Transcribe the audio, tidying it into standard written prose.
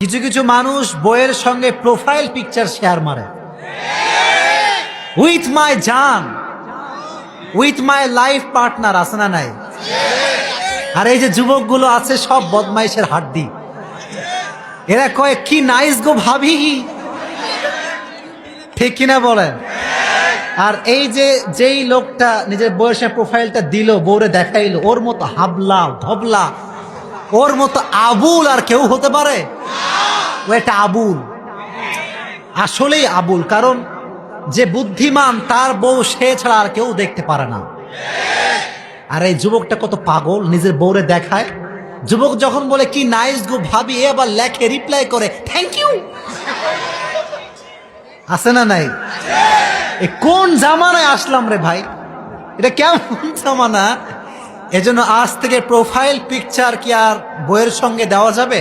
কিছু কিছু মানুষ বইয়ের সঙ্গে প্রোফাইল পিকচার শেয়ার মারে, উইথ মাই জান, উইথ মাই লাইফ পার্টনার, আছে না নাই? আর এই যে যুবকগুলো আছে সব বদমাইশের হাড্ডি, এরা কয় কি নাইস গো ভাবি, ঠিক কিনা বলেন? আর এই যে যেই লোকটা নিজের বইয়ের সঙ্গে প্রোফাইলটা দিল, বউরে দেখাইলো, ওর মতো হাবলা ধবলা, ওর মতো আবুল আর কেউ হতে পারে? ও একটা আবুল, আসলেই আবুল। কারণ যে বুদ্ধিমান তার বউ সে ছাড়া আর কেউ দেখতে পারে না। আর এই যুবকটা কত পাগল, নিজের বউরে দেখায়। যুবক যখন বলে কি নাইস গো ভাবি, এ আবার লেখে, রিপ্লাই করে থ্যাংক ইউ। আছে না নাই? এ কোন জামানায় আসলাম রে ভাই, এটা কেমন জামানা? এজন্য আজ থেকে প্রোফাইল পিকচার কি আর বইয়ের সঙ্গে দেওয়া যাবে?